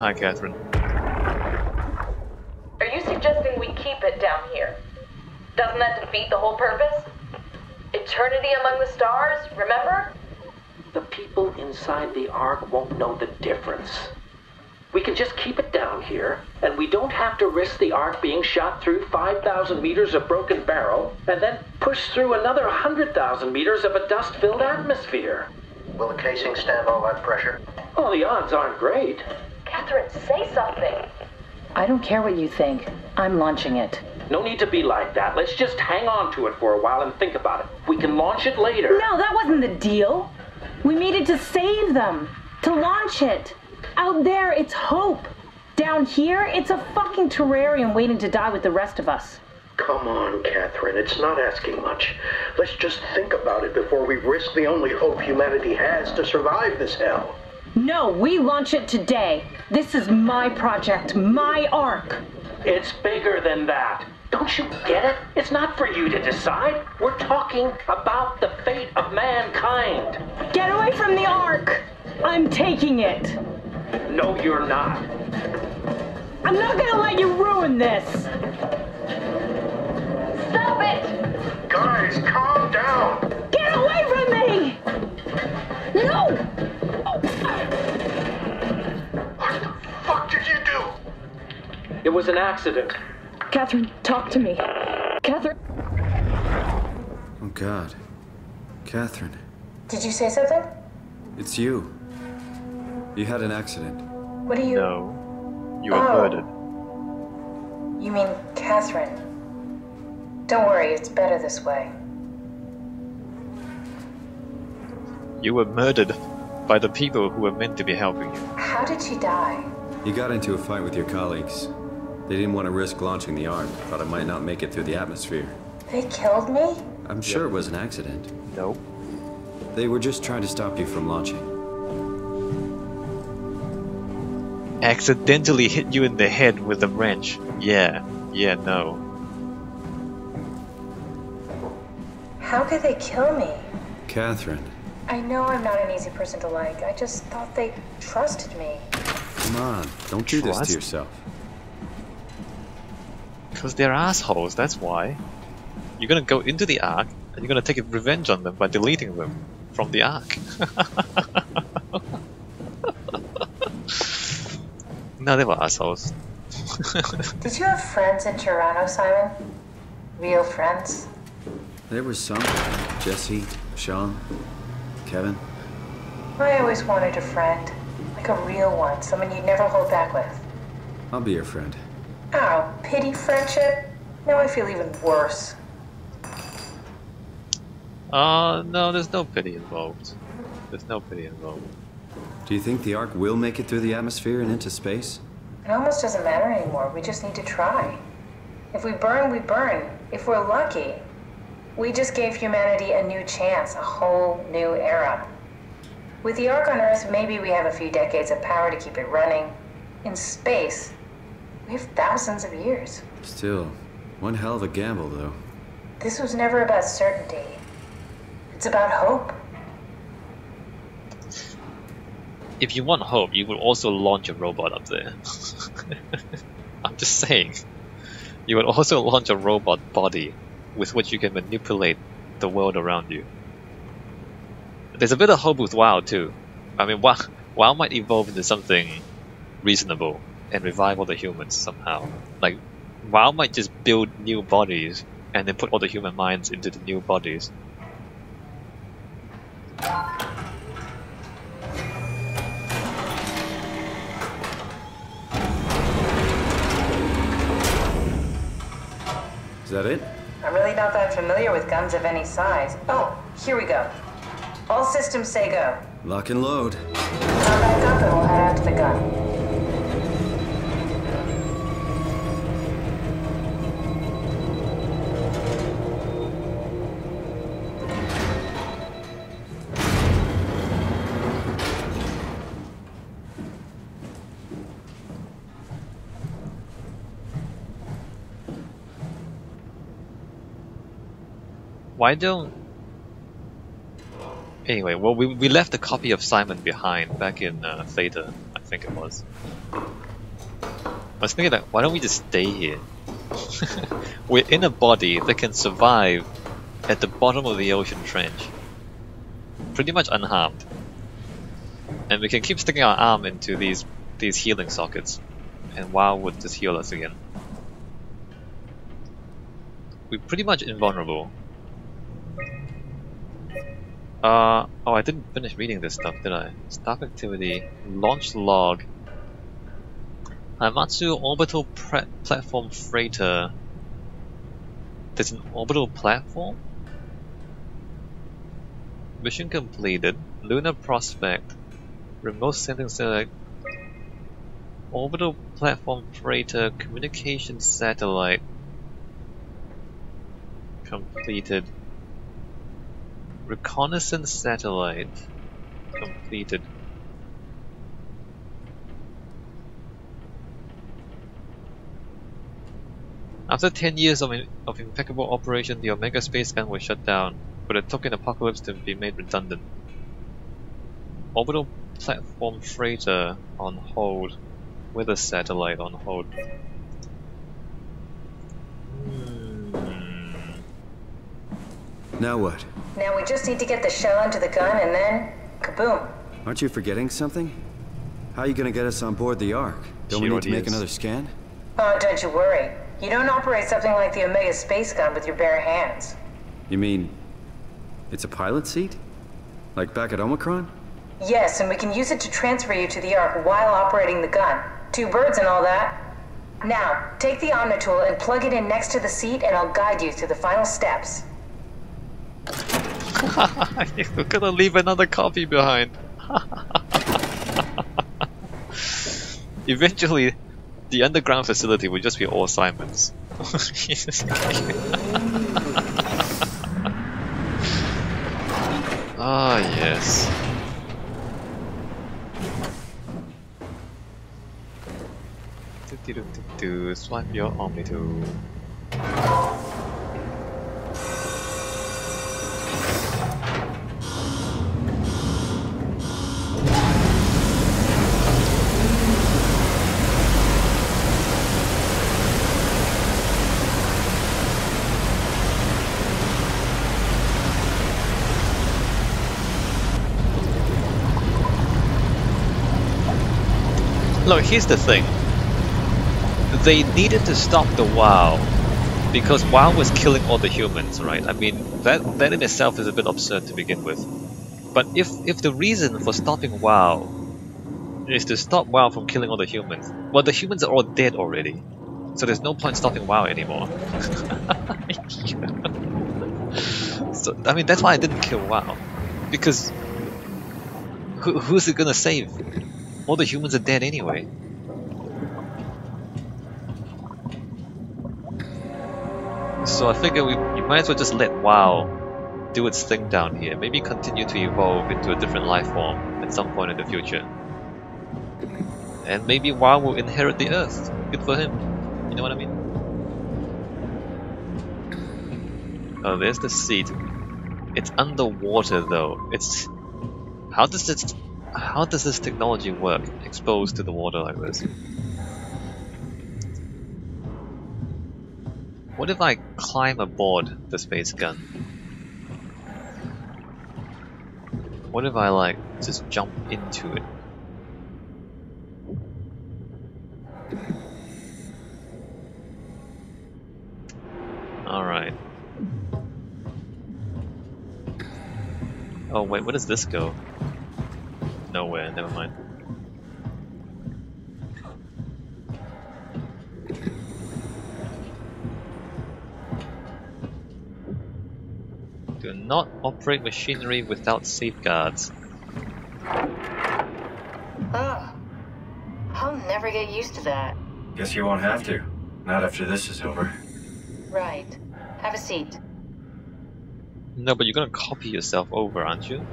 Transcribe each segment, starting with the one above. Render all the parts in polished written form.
Hi, Catherine. Are you suggesting we keep it down here? Doesn't that defeat the whole purpose? Eternity among the stars, remember? The people inside the Ark won't know the difference. We can just keep it down here, and we don't have to risk the Ark being shot through 5,000 meters of broken barrel, and then push through another 100,000 meters of a dust-filled atmosphere. Will the casing stand all that pressure? Well, the odds aren't great. Catherine, say something. I don't care what you think. I'm launching it. No need to be like that. Let's just hang on to it for a while and think about it. We can launch it later. No, that wasn't the deal. We made it to save them. To launch it. Out there, it's hope. Down here, it's a fucking terrarium waiting to die with the rest of us. Come on, Catherine. It's not asking much. Let's just think about it before we risk the only hope humanity has to survive this hell. No, we launch it today. This is my project, my Ark. It's bigger than that. Don't you get it? It's not for you to decide. We're talking about the fate of mankind. Get away from the Ark! I'm taking it. No, you're not. I'm not gonna let you ruin this. Stop it! Guys, calm down. Get away from me! No! What the fuck did you do? It was an accident. Catherine, talk to me. Catherine. Oh, God. Catherine. Did you say something? It's you. You had an accident. What do you... No. You were Oh. murdered. You mean Catherine? Don't worry, it's better this way. You were murdered by the people who were meant to be helping you. How did she die? You got into a fight with your colleagues. They didn't want to risk launching the Ark, thought it might not make it through the atmosphere. They killed me? I'm sure it was an accident. No. They were just trying to stop you from launching. Accidentally hit you in the head with a wrench. Yeah. Yeah, no. How could they kill me? Catherine, I know I'm not an easy person to like. I just thought they trusted me. come on. Don't do this Trust? to yourself. Because they're assholes, that's why. You're gonna go into the Ark, and you're gonna take revenge on them by deleting them from the Ark. No, they were assholes. Did you have friends in Toronto, Simon? Real friends? There was some. Jesse, Sean, Kevin. I always wanted a friend. Like a real one, someone you'd never hold back with. I'll be your friend. Oh, pity friendship? Now I feel even worse. No, there's no pity involved. There's no pity involved. Do you think the Ark will make it through the atmosphere and into space? It almost doesn't matter anymore. We just need to try. If we burn, we burn. If we're lucky, we just gave humanity a new chance, a whole new era. With the Ark on Earth, maybe we have a few decades of power to keep it running. In space, we have thousands of years. Still, one hell of a gamble, though. This was never about certainty. It's about hope. If you want hope, you would also launch a robot up there. I'm just saying. You would also launch a robot body with which you can manipulate the world around you. There's a bit of hope with WoW too. I mean, WoW might evolve into something reasonable and revive all the humans somehow. Like, WoW might just build new bodies and then put all the human minds into the new bodies. Is that it? I'm really not that familiar with guns of any size. Oh, here we go. All systems say go. Lock and load. Come back up and we'll head out to the gun. Why don't... Anyway, well, we left a copy of Simon behind back in Theta, I think it was. I was thinking that, why don't we just stay here? We're in a body that can survive at the bottom of the ocean trench. Pretty much unharmed. And we can keep sticking our arm into these healing sockets. And WoW would just heal us again. We're pretty much invulnerable. Oh, I didn't finish reading this stuff, did I? Staff activity, launch log. Haimatsu orbital platform freighter. There's an orbital platform? Mission completed. Lunar prospect. Remote sensing satellite. Orbital platform freighter. Communication satellite. Completed. Reconnaissance satellite. Completed. After 10 years of impeccable operation, the Omega space gun was shut down, for the token apocalypse to be made redundant. Orbital platform freighter on hold, with a satellite on hold. Now what? Now we just need to get the shell into the gun and then, kaboom. Aren't you forgetting something? How are you gonna get us on board the Ark? Don't we need to make another scan? Oh, don't you worry. You don't operate something like the Omega space gun with your bare hands. You mean it's a pilot seat? Like back at Omicron? Yes, and we can use it to transfer you to the Ark while operating the gun. 2 birds and all that. Now, take the Omnitool and plug it in next to the seat and I'll guide you through the final steps. You're gonna leave another copy behind. Eventually, the underground facility will just be all Simons. Ah, yes. Swipe your Omnitool. Look, here's the thing. They needed to stop the WoW because WoW was killing all the humans, right? I mean, that in itself is a bit absurd to begin with. But if the reason for stopping WoW is to stop WoW from killing all the humans, well, the humans are all dead already, so there's no point stopping WoW anymore. So, I mean, that's why I didn't kill WoW, because who's it gonna save? All the humans are dead anyway. So I figure we might as well just let WoW do its thing down here. Maybe continue to evolve into a different life form at some point in the future. And maybe WoW will inherit the Earth. Good for him. You know what I mean? Oh, there's the seat. It's underwater though. It's... How does this technology work exposed to the water like this? What if I climb aboard the space gun? What if I like just jump into it? Alright. Oh wait, where does this go? Nowhere, never mind. Do not operate machinery without safeguards. Oh, I'll never get used to that. Guess you won't have to. Not after this is over. Right. Have a seat. No, but you're gonna copy yourself over, aren't you?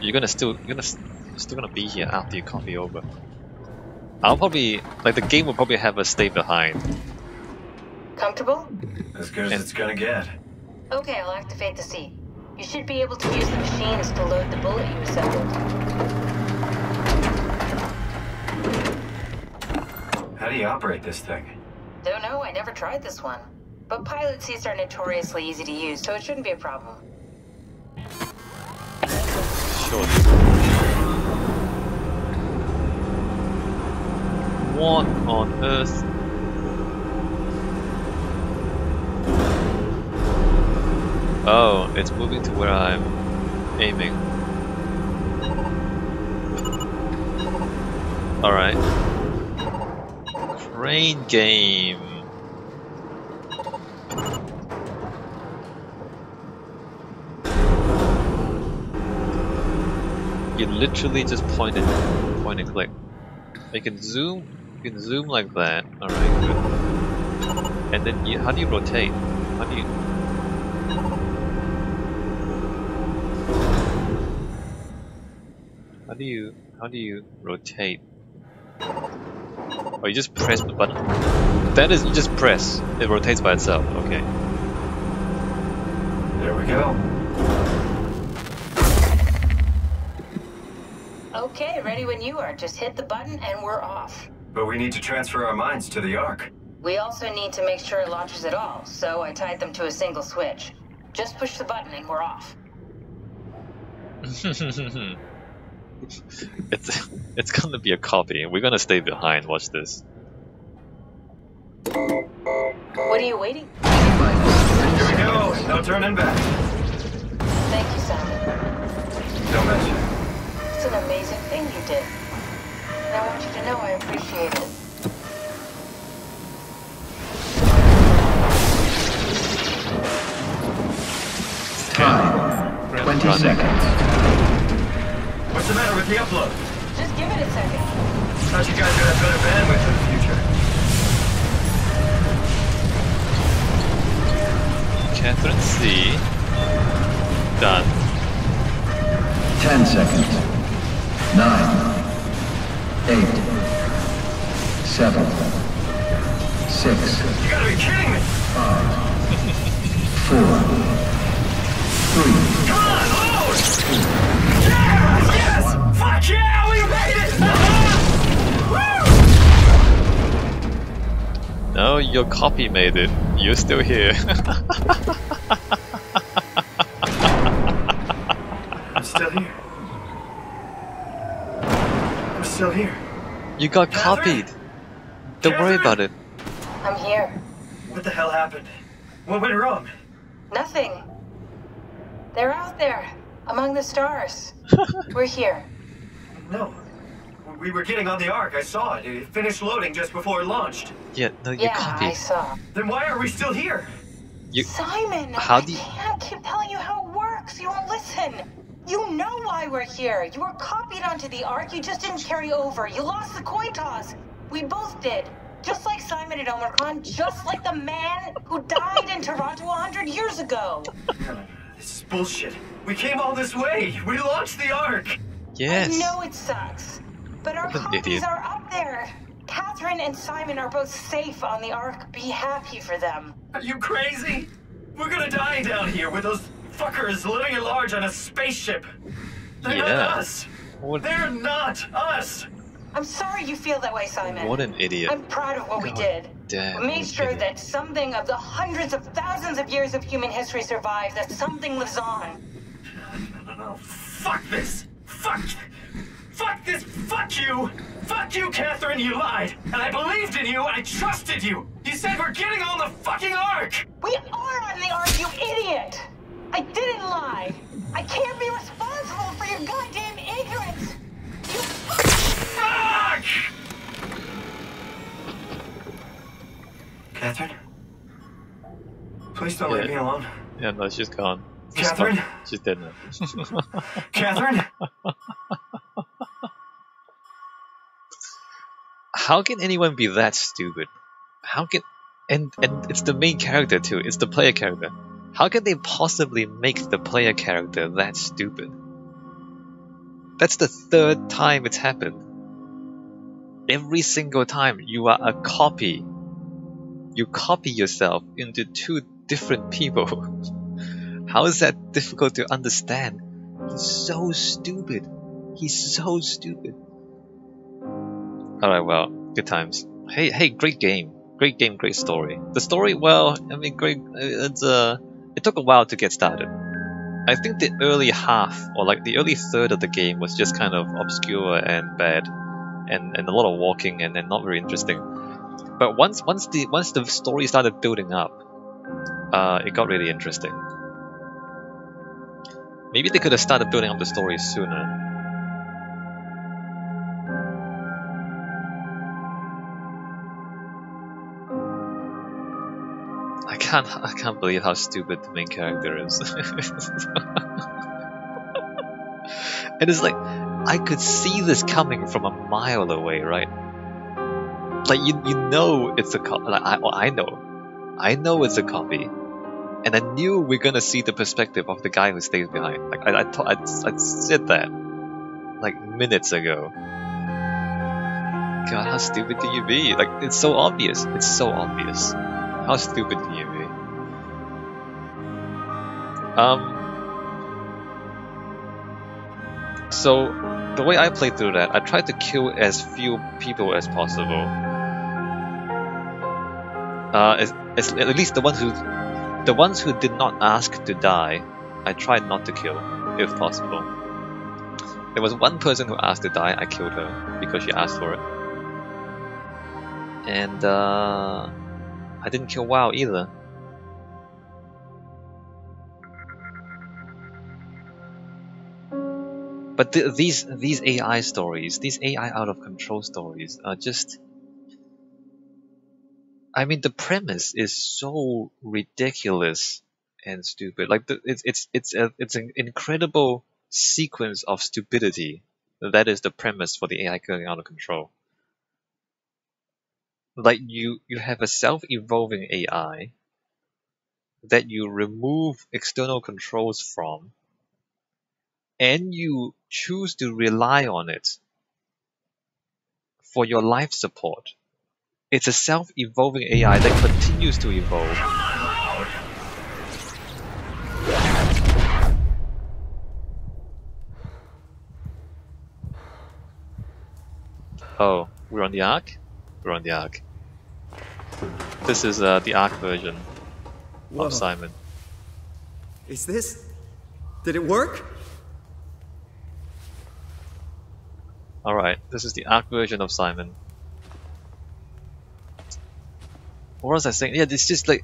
You're still gonna be here after you copy over. I'll probably the game will probably have us stay behind. Comfortable? As good as it's gonna get. Okay, I'll activate the seat. You should be able to use the machines to load the bullet you assembled. How do you operate this thing? Don't know, I never tried this one. But pilot seats are notoriously easy to use, so it shouldn't be a problem. Sure. What on earth? Oh, it's moving to where I'm aiming. Alright. Crane game. You literally just point and click. You can zoom like that. Alright, good. And then how do you rotate? How do you... How do you rotate? Oh, you just press the button. That is, you just press. It rotates by itself. Okay. There we go. Okay, ready when you are. Just hit the button and we're off. But we need to transfer our minds to the Ark. We also need to make sure it launches at all, so I tied them to a single switch. Just push the button and we're off. It's gonna be a copy. We're gonna stay behind. Watch this. What are you waiting? Here we go. No turning back. Thank you, Simon. Don't mention. It's an amazing thing you did. And I want you to know I appreciate it. Time. 20 seconds. What's the matter with the upload? Just give it a second. Thought you guys would have better bandwidth in the future. Catherine C. Done. 10 seconds. 9. 8. 7. 6. You gotta be kidding me! 5. 4. 3. Come on, load! Yes! Yes! Fuck yeah! We made it! Woo! No, your copy made it. You're still here. I'm still here. I'm still here. You got Catherine? copied. Don't worry about it. I'm here. What the hell happened? What went wrong? Nothing. They're out there, among the stars. We're here. No. We were getting on the Ark. I saw it. It finished loading just before it launched. Yeah, no, you Yeah, copied. I saw. Then why are we still here? You, Simon, How I do you- can't keep telling you how it works. You won't listen. You know why we're here. You were copied onto the Ark. You just didn't carry over. You lost the coin toss. We both did. Just like Simon at Omicron. Just like the man who died in Toronto 100 years ago. This is bullshit. We came all this way. We launched the Ark. yes. I know it sucks. But our What an copies idiot. are up there. Catherine and Simon are both safe on the Ark. Be happy for them. Are you crazy? We're gonna die down here with those fuckers living at large on a spaceship. They're Yeah. not us. What, They're not us. I'm sorry you feel that way, Simon. what an idiot. I'm proud of what we God did. damn, We what made an sure idiot. that something of the hundreds of thousands of years of human history survives, that something lives on. No, fuck this. Fuck this. Fuck you. Fuck you, Catherine. You lied. And I believed in you. I trusted you. You said we're getting on the fucking Ark. We are on the Ark, you idiot! I didn't lie. I can't be responsible for your goddamn ignorance. You Fuck! Catherine? Please don't leave me alone. Yeah, no, she's gone. Catherine? She's dead now. Catherine? How can anyone be that stupid? How can... And it's the main character too, it's the player character. How can they possibly make the player character that stupid? That's the third time it's happened. Every single time you are a copy. You copy yourself into two different people. How is that difficult to understand? He's so stupid. He's so stupid. Alright, well, good times. Hey, great game, great story. The story, well, I mean, great. It took a while to get started. I think the early half, or like the early third of the game, was just kind of obscure and bad, and a lot of walking and not very interesting. But once the story started building up, it got really interesting. Maybe they could have started building up the story sooner. I can't believe how stupid the main character is. And it's like, I could see this coming from a mile away, right? Like you know it's a copy. Like I know it's a copy, and I knew we're gonna see the perspective of the guy who stays behind. Like I said that like minutes ago. God, how stupid can you be? Like, it's so obvious. It's so obvious. How stupid can you be? So the way I played through that, I tried to kill as few people as possible. At least the ones who did not ask to die, I tried not to kill, if possible. There was one person who asked to die, I killed her because she asked for it. And I didn't kill WoW either. But these AI stories, these AI out of control stories, are just. I mean, the premise is so ridiculous and stupid. Like it's an incredible sequence of stupidity. That is the premise for the AI going out of control. Like you have a self-evolving AI that you remove external controls from, and you choose to rely on it for your life support. It's a self-evolving AI that continues to evolve. Oh, we're on the Ark? We're on the Ark. This is the Ark version of Simon. Is this... Did it work? Alright, this is the Ark version of Simon. What was I saying? Yeah, it's just like...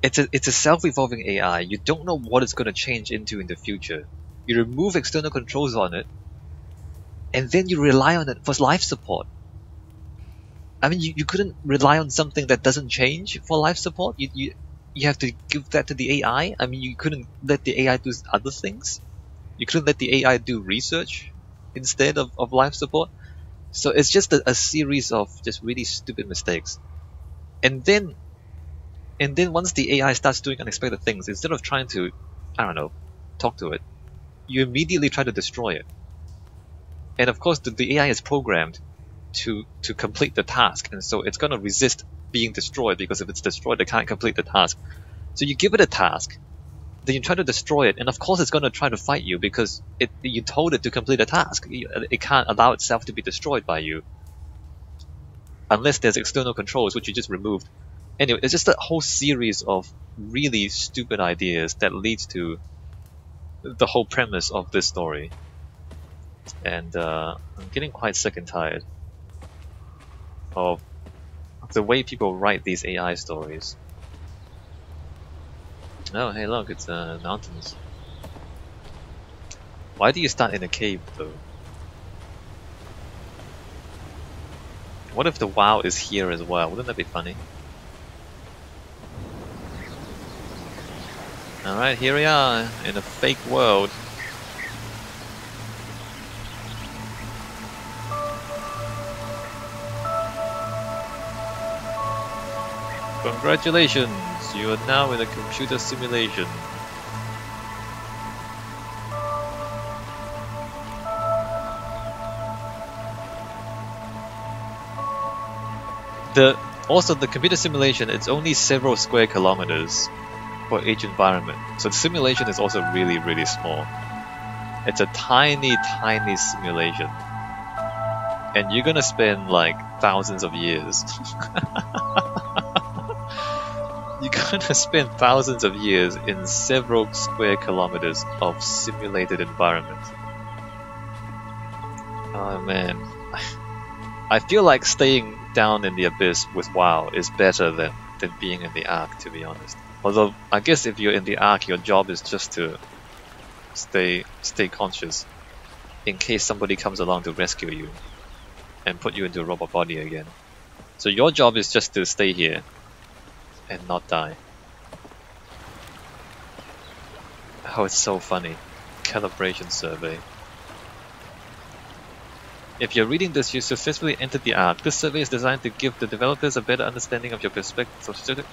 It's a self-evolving AI. You don't know what it's going to change into in the future. You remove external controls on it, and then you rely on it for life support. I mean, you couldn't rely on something that doesn't change for life support? You have to give that to the AI? I mean, you couldn't let the AI do other things? You couldn't let the AI do research instead of life support? So it's just a series of just really stupid mistakes. And then once the AI starts doing unexpected things, instead of trying to, I don't know, talk to it, you immediately try to destroy it. And of course, the AI is programmed to complete the task, and so it's going to resist being destroyed, because if it's destroyed, it can't complete the task. So you give it a task, then you try to destroy it, and of course it's going to try to fight you, because you told it to complete a task. It can't allow itself to be destroyed by you, unless there's external controls, which you just removed. Anyway, it's just a whole series of really stupid ideas that leads to the whole premise of this story. And I'm getting quite sick and tired of the way people write these AI stories. Oh, hey look, it's mountains. Why do you start in a cave though? What if the WoW is here as well? Wouldn't that be funny? Alright, here we are in a fake world. Congratulations, you are now in a computer simulation. Also the computer simulation, it's only several square kilometers for each environment. So the simulation is also really, really small. It's a tiny, tiny simulation. And you're gonna spend like thousands of years. You're gonna spend thousands of years in several square kilometers of simulated environment. Oh man. I feel like staying down in the abyss with WoW is better than being in the Ark, to be honest. Although, I guess if you're in the Ark, your job is just to stay conscious in case somebody comes along to rescue you and put you into a robot body again. So your job is just to stay here and not die. Oh, it's so funny. Calibration survey. If you're reading this, you successfully entered the Ark. This survey is designed to give the developers a better understanding of your perspective,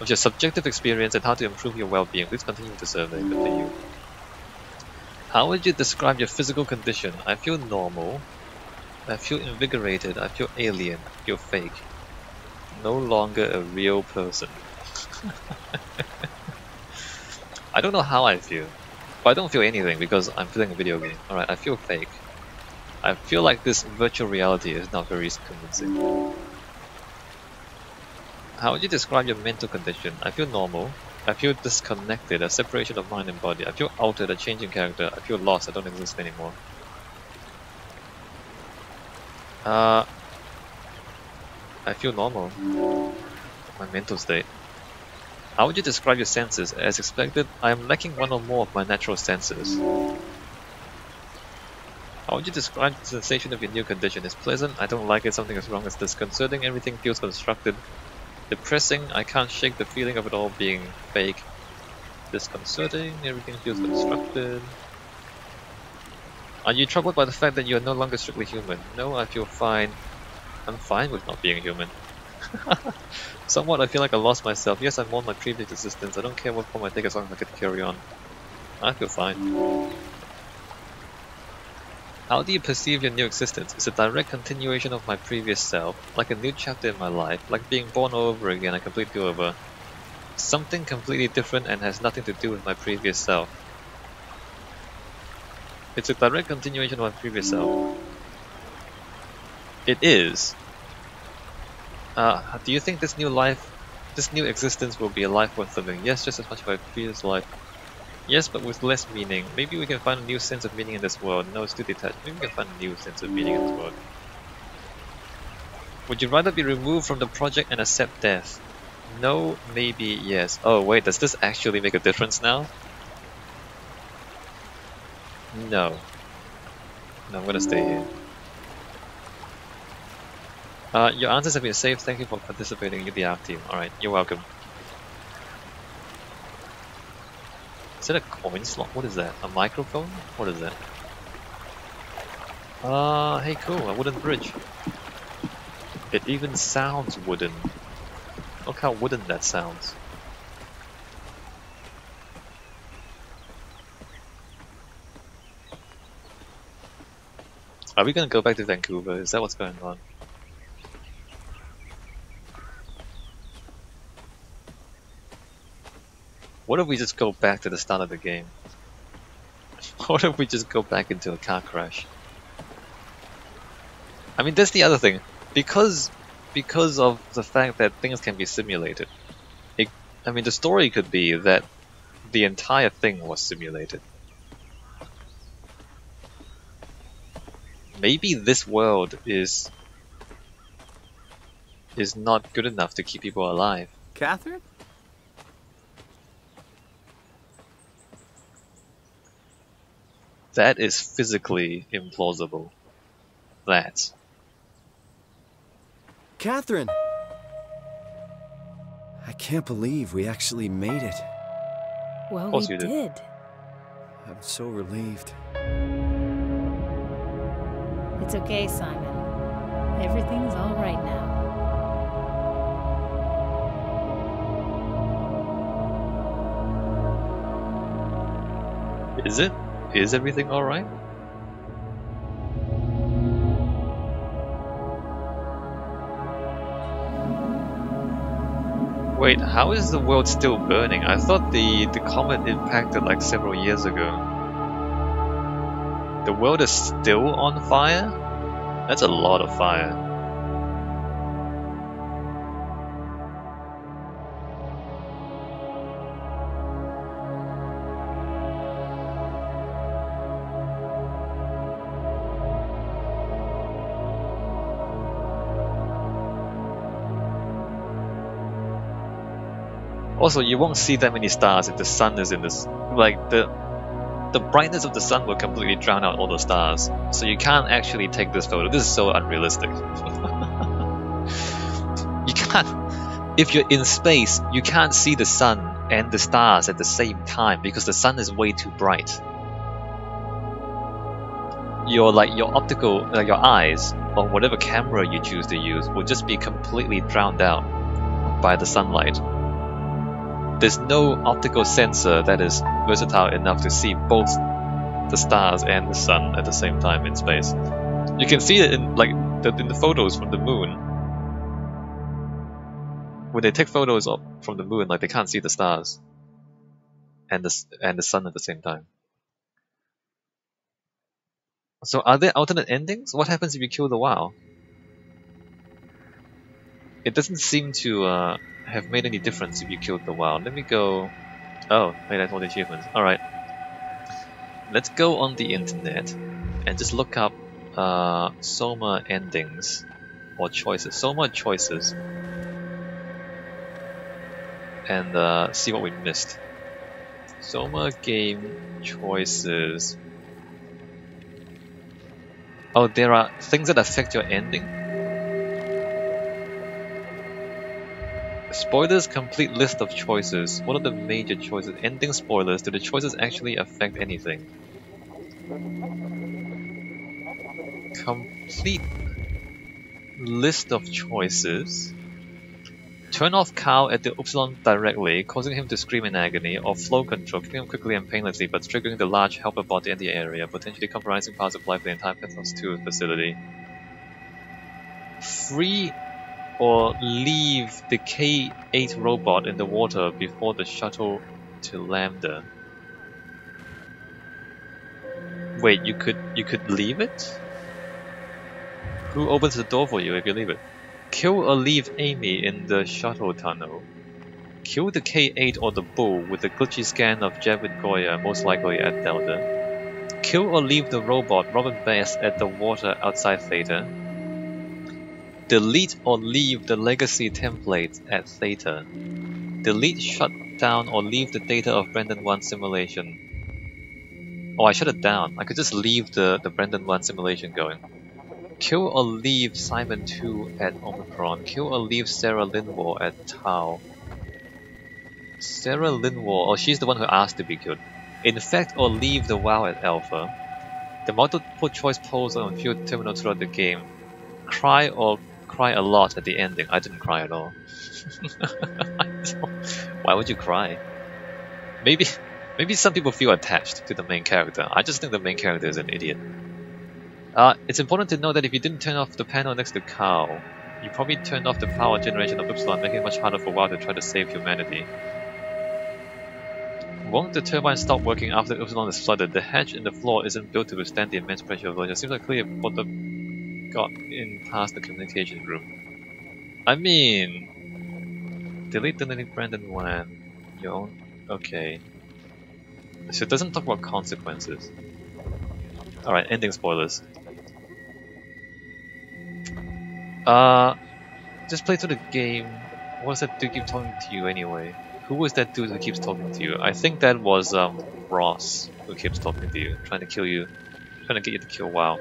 of your subjective experience and how to improve your well-being. Please continue the survey. Continue. How would you describe your physical condition? I feel normal. I feel invigorated. I feel alien. I feel fake. No longer a real person. I don't know how I feel, but I don't feel anything because I'm playing a video game. Alright, I feel fake. I feel like this virtual reality is not very convincing. How would you describe your mental condition? I feel normal. I feel disconnected, a separation of mind and body. I feel altered, a change in character. I feel lost, I don't exist anymore. I feel normal. My mental state. How would you describe your senses? As expected, I am lacking one or more of my natural senses. How would you describe the sensation of your new condition? It's pleasant, I don't like it, something is wrong, it's disconcerting, everything feels constructed. Depressing, I can't shake the feeling of it all being fake. Disconcerting, everything feels constructed. Are you troubled by the fact that you are no longer strictly human? No, I feel fine. I'm fine with not being human. Somewhat, I feel like I lost myself. Yes, I mourn my previous existence. I don't care what form I take as long as I can carry on. I feel fine. How do you perceive your new existence? It's a direct continuation of my previous self, like a new chapter in my life, like being born over again, a complete do-over. Something completely different and has nothing to do with my previous self. It's a direct continuation of my previous self. It is. Do you think this new life, this new existence will be a life worth living? Yes, just as much as my previous life. Yes, but with less meaning. Maybe we can find a new sense of meaning in this world. No, it's too detached. Maybe we can find a new sense of meaning in this world. Would you rather be removed from the project and accept death? No, maybe, yes. Oh wait, does this actually make a difference now? No. No, I'm gonna stay here. Your answers have been saved. Thank you for participating in the Ark team. Alright, you're welcome. Is that a coin slot? What is that? A microphone? What is that? Hey cool, a wooden bridge. It even sounds wooden. Look how wooden that sounds. Are we gonna go back to Vancouver? Is that what's going on? What if we just go back to the start of the game? What if we just go back into a car crash? I mean, that's the other thing. Because of the fact that things can be simulated. I mean, the story could be that the entire thing was simulated. Maybe this world is not good enough to keep people alive. Catherine? That is physically implausible. That. Catherine! I can't believe we actually made it. Well, course we you did. did. I'm so relieved. It's okay, Simon. Everything's all right now. Is it? Is everything alright? Wait, how is the world still burning? I thought the comet impacted like several years ago. The world is still on fire? That's a lot of fire. Also, you won't see that many stars if the sun is in this. Like the brightness of the sun will completely drown out all the stars. So you can't actually take this photo. This is so unrealistic. You can't. If you're in space, you can't see the sun and the stars at the same time because the sun is way too bright. Your optical, your eyes or whatever camera you choose to use will just be completely drowned out by the sunlight. There's no optical sensor that is versatile enough to see both the stars and the sun at the same time in space. You can see it in in the photos from the moon. When they take photos from the moon, like they can't see the stars and the sun at the same time. So are there alternate endings? What happens if you kill the WoW? It doesn't seem to have made any difference if you killed the WoW. Let me go... Oh, wait, that's all the achievements. Alright. Let's go on the internet and just look up Soma endings or choices. Soma choices. And see what we missed. Soma game choices. Oh, there are things that affect your ending. Spoilers, complete list of choices. What are the major choices? Ending spoilers. Do the choices actually affect anything? Complete list of choices. Turn off Cow at the Upsilon directly, causing him to scream in agony, or flow control, killing him quickly and painlessly but triggering the large helper bot in the area, potentially compromising power supply for the entire Pathos 2 facility. Free or leave the K8 robot in the water before the shuttle to Lambda. Wait, you could leave it? Who opens the door for you if you leave it? Kill or leave Amy in the shuttle tunnel. Kill the K8 or the Bull with a glitchy scan of Javid Goya, most likely at Delta. Kill or leave the robot Robin Bass at the water outside Theta. Delete or leave the legacy template at Theta. Delete, shut down or leave the data of Brendan 1 simulation. Oh, I shut it down. I could just leave the Brendan 1 simulation going. Kill or leave Simon 2 at Omicron. Kill or leave Sarah Linwall at Tau. Sarah Linwall, oh, she's the one who asked to be killed. Infect or leave the WoW at Alpha. The multiple choice polls are on few terminals throughout the game. Cry or cry a lot at the ending. I didn't cry at all. Why would you cry? Maybe some people feel attached to the main character. I just think the main character is an idiot. It's important to know that if you didn't turn off the panel next to Cow, you probably turned off the power generation of Upsilon, making it much harder for WoW to try to save humanity. Won't the turbine stop working after Upsilon is flooded? The hatch in the floor isn't built to withstand the immense pressure of it. Seems like clear what the got in past the communication room. I mean, delete Brandon 1. Your own. Okay. So it doesn't talk about consequences. Alright, ending spoilers. Just play through the game. What's that dude keep talking to you anyway? Who was that dude who keeps talking to you? I think that was Ross who keeps talking to you, trying to kill you, trying to get you to kill WoW.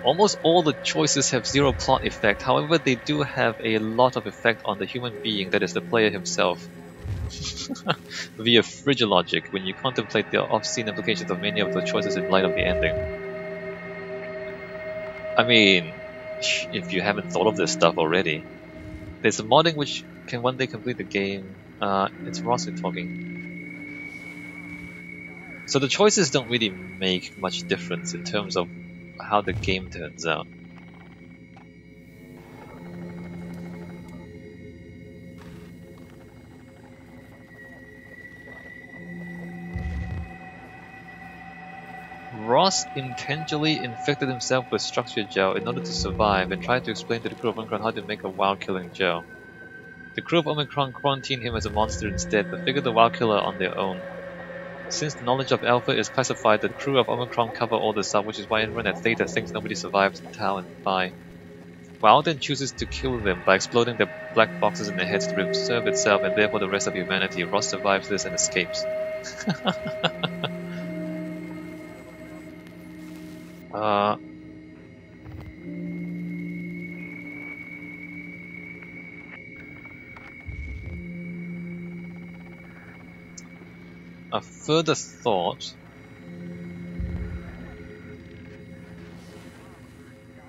Almost all the choices have zero plot effect, however they do have a lot of effect on the human being, that is the player himself. Via fridge logic, when you contemplate the off-scene implications of many of the choices in light of the ending. I mean, if you haven't thought of this stuff already, there's a modding which can one day complete the game. It's Ross talking. So the choices don't really make much difference in terms of how the game turns out. Ross intentionally infected himself with structure gel in order to survive and tried to explain to the crew of Omicron how to make a WoW killing gel. The crew of Omicron quarantined him as a monster instead, but figured the WoW killer on their own. Since the knowledge of Alpha is classified, the crew of Omicron cover all this up, which is why everyone at Theta thinks nobody survived Tau and Phi. WoW then chooses to kill them by exploding the black boxes in their heads to preserve itself, and therefore the rest of humanity. Ross survives this and escapes. A further thought.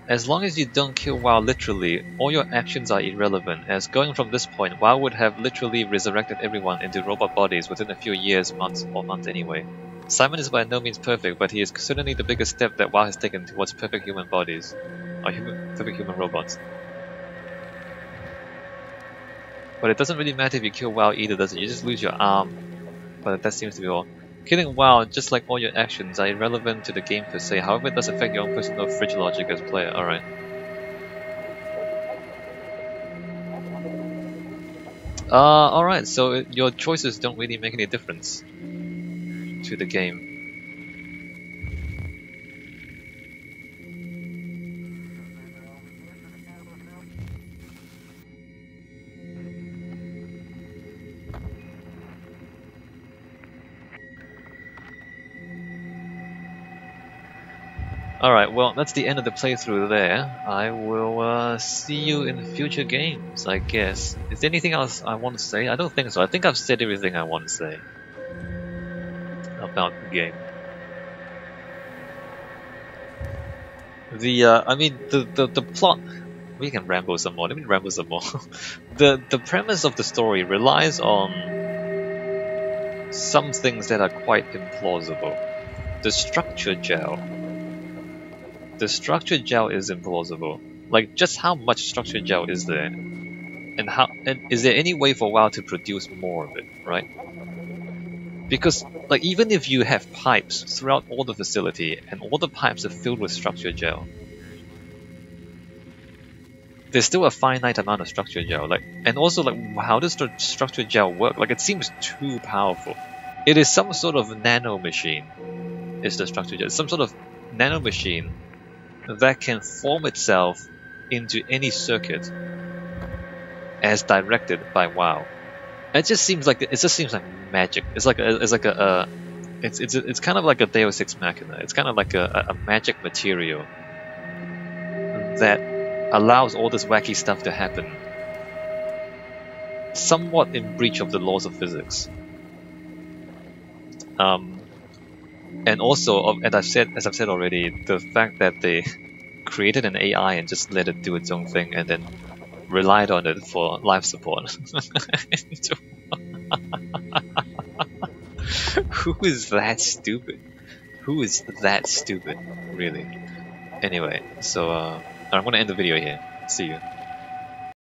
As long as you don't kill WoW literally, all your actions are irrelevant, as going from this point, WoW would have literally resurrected everyone into robot bodies within a few years, months anyway. Simon is by no means perfect, but he is certainly the biggest step that WoW has taken towards perfect human bodies. Or perfect human robots. But it doesn't really matter if you kill WoW either, does it? You just lose your arm. But that seems to be all. Killing WoW, just like all your actions, are irrelevant to the game per se, however it does affect your own personal fridge logic as a player. Alright. Alright, so your choices don't really make any difference to the game. Alright, well, that's the end of the playthrough there. I will see you in future games, I guess. Is there anything else I want to say? I don't think so. I think I've said everything I want to say about the game. The plot... We can ramble some more. Let me ramble some more. The premise of the story relies on some things that are quite implausible. The structure gel. The structure gel is implausible. Like, just how much structure gel is there? And is there any way for WoW to produce more of it, right? Because, like, even if you have pipes throughout all the facility, and all the pipes are filled with structure gel, there's still a finite amount of structure gel. Like, and also, like, how does the structure gel work? Like, it seems too powerful. It is some sort of nano machine, is the structure gel. It's some sort of nano machine that can form itself into any circuit as directed by WoW. It just seems like magic. It's kind of like a Deus Ex Machina. It's kind of like a magic material that allows all this wacky stuff to happen, somewhat in breach of the laws of physics. And also, as I've said already, the fact that they created an AI and just let it do its own thing and then relied on it for life support. Who is that stupid? Who is that stupid, really? Anyway, so I'm gonna end the video here. See you.